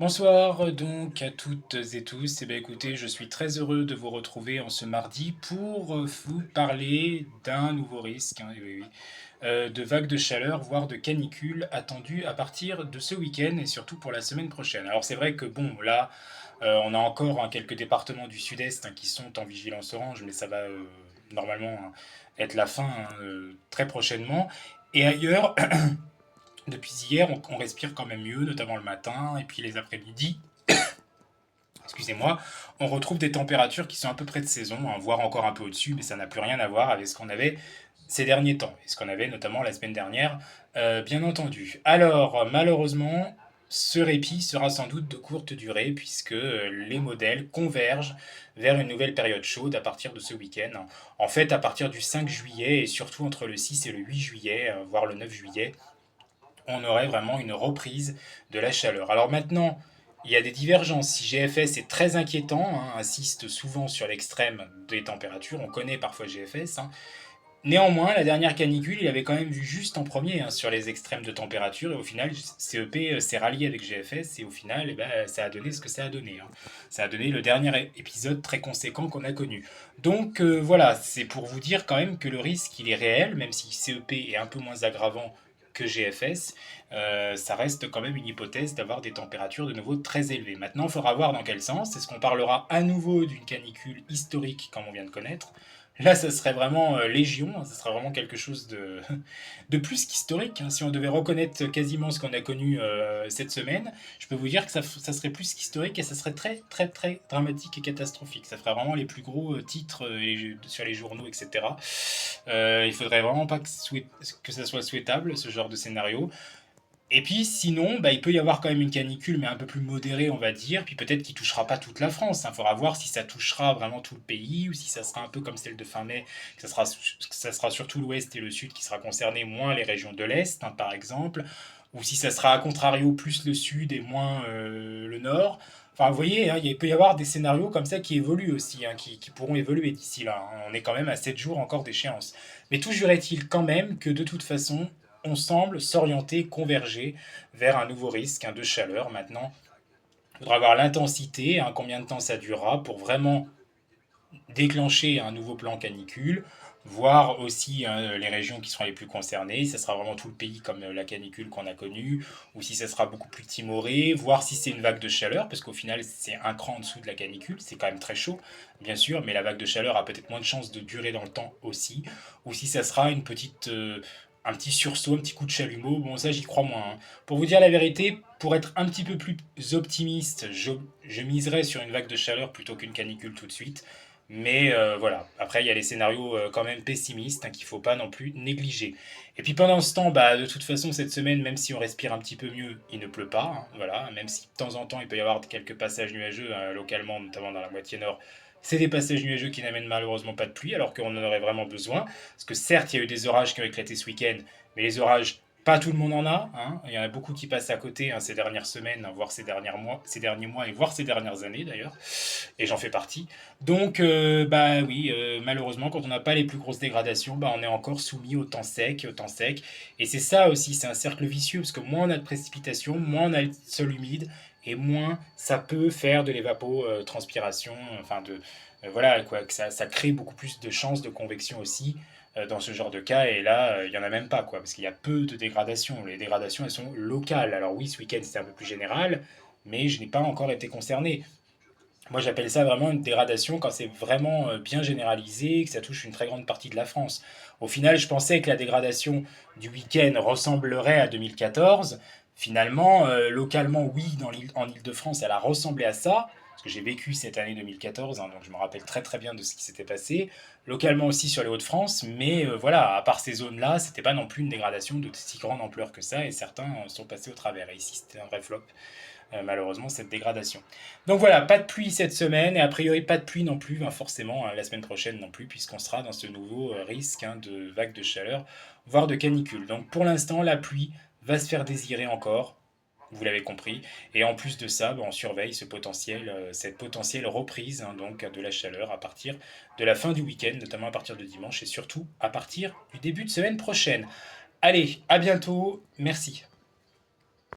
Bonsoir donc à toutes et tous. Écoutez, je suis très heureux de vous retrouver en ce mardi pour vous parler d'un nouveau risque, hein, oui, oui, de vagues de chaleur, voire de canicule attendues à partir de ce week-end et surtout pour la semaine prochaine. Alors c'est vrai que bon, là, on a encore quelques départements du sud-est qui sont en vigilance orange, mais ça va normalement être la fin très prochainement. Et ailleurs, depuis hier, on respire quand même mieux, notamment le matin et puis les après-midi. Excusez-moi, on retrouve des températures qui sont à peu près de saison, voire encore un peu au-dessus, mais ça n'a plus rien à voir avec ce qu'on avait ces derniers temps, et ce qu'on avait notamment la semaine dernière, bien entendu. Alors, malheureusement, ce répit sera sans doute de courte durée, puisque les modèles convergent vers une nouvelle période chaude à partir de ce week-end. En fait, à partir du 5 juillet, et surtout entre le 6 et le 8 juillet, voire le 9 juillet, on aurait vraiment une reprise de la chaleur. Alors maintenant, il y a des divergences. Si GFS est très inquiétant, insiste souvent sur l'extrême des températures, on connaît parfois GFS. Néanmoins, la dernière canicule, il avait quand même vu juste en premier sur les extrêmes de température, et au final, CEP s'est rallié avec GFS, et au final, ça a donné ce que ça a donné. Ça a donné le dernier épisode très conséquent qu'on a connu. Donc voilà, c'est pour vous dire quand même que le risque, il est réel, même si CEP est un peu moins aggravant que GFS, ça reste quand même une hypothèse d'avoir des températures de nouveau très élevées. Maintenant, il faudra voir dans quel sens. Est-ce qu'on parlera à nouveau d'une canicule historique comme on vient de connaître? Là, ça serait vraiment légion, ça serait vraiment quelque chose de plus qu'historique. Si on devait reconnaître quasiment ce qu'on a connu cette semaine, je peux vous dire que ça serait plus qu'historique et ça serait très très très dramatique et catastrophique. Ça ferait vraiment les plus gros titres sur les journaux, etc. Il faudrait vraiment pas que ça soit souhaitable, ce genre de scénario. Et puis sinon, il peut y avoir quand même une canicule, mais un peu plus modérée, on va dire. Puis peut-être qu'il touchera pas toute la France. Il faudra voir si ça touchera vraiment tout le pays ou si ça sera un peu comme celle de fin mai, que ça sera surtout l'ouest et le sud qui sera concerné, moins les régions de l'est, par exemple. Ou si ça sera à contrario plus le sud et moins le nord. Enfin, vous voyez, il peut y avoir des scénarios comme ça qui évoluent aussi, qui pourront évoluer d'ici là. On est quand même à 7 jours encore d'échéance. Mais toujours est-il quand même que de toute façon, on semble s'orienter, converger vers un nouveau risque de chaleur. Maintenant, il faudra voir l'intensité, combien de temps ça durera pour vraiment déclencher un nouveau plan canicule, voir aussi les régions qui seront les plus concernées, si ça sera vraiment tout le pays comme la canicule qu'on a connue, ou si ça sera beaucoup plus timoré, voir si c'est une vague de chaleur, parce qu'au final c'est un cran en dessous de la canicule, c'est quand même très chaud, bien sûr, mais la vague de chaleur a peut-être moins de chances de durer dans le temps aussi, ou si ça sera une petite un petit sursaut, un petit coup de chalumeau. Bon, ça, j'y crois moins. Pour vous dire la vérité, pour être un petit peu plus optimiste, je miserais sur une vague de chaleur plutôt qu'une canicule tout de suite. Mais voilà, après il y a les scénarios quand même pessimistes qu'il ne faut pas non plus négliger. Et puis pendant ce temps, de toute façon cette semaine, même si on respire un petit peu mieux, il ne pleut pas, voilà, même si de temps en temps il peut y avoir quelques passages nuageux localement, notamment dans la moitié nord. C'est des passages nuageux qui n'amènent malheureusement pas de pluie, alors qu'on en aurait vraiment besoin. Parce que certes, il y a eu des orages qui ont éclaté ce week-end, mais les orages, pas tout le monde en a. Il y en a beaucoup qui passent à côté ces dernières semaines, voire ces derniers mois et voire ces dernières années d'ailleurs. Et j'en fais partie. Donc, oui, malheureusement, quand on n'a pas les plus grosses dégradations, on est encore soumis au temps sec, au temps sec. Et c'est ça aussi, c'est un cercle vicieux, parce que moins on a de précipitations, moins on a le sol humide, et moins ça peut faire de l'évapotranspiration, enfin voilà, quoi, que ça crée beaucoup plus de chances de convection aussi dans ce genre de cas, et là, il n'y en a même pas, quoi, parce qu'il y a peu de dégradations. Les dégradations, elles sont locales. Alors oui, ce week-end, c'était un peu plus général, mais je n'ai pas encore été concerné. Moi, j'appelle ça vraiment une dégradation quand c'est vraiment bien généralisé, que ça touche une très grande partie de la France. Au final, je pensais que la dégradation du week-end ressemblerait à 2014. Finalement, localement, oui, en Ile-de-France, elle a ressemblé à ça, parce que j'ai vécu cette année 2014, donc je me rappelle très très bien de ce qui s'était passé. Localement aussi sur les Hauts-de-France, mais voilà, à part ces zones-là, c'était pas non plus une dégradation de si grande ampleur que ça, et certains sont passés au travers. Et ici, c'était un vrai flop malheureusement cette dégradation. Donc voilà, pas de pluie cette semaine et a priori pas de pluie non plus, forcément la semaine prochaine non plus, puisqu'on sera dans ce nouveau risque de vague de chaleur, voire de canicule. Donc pour l'instant, la pluie va se faire désirer encore. Vous l'avez compris. Et en plus de ça, on surveille cette potentielle reprise donc, de la chaleur à partir de la fin du week-end, notamment à partir de dimanche et surtout à partir du début de semaine prochaine. Allez, à bientôt. Merci.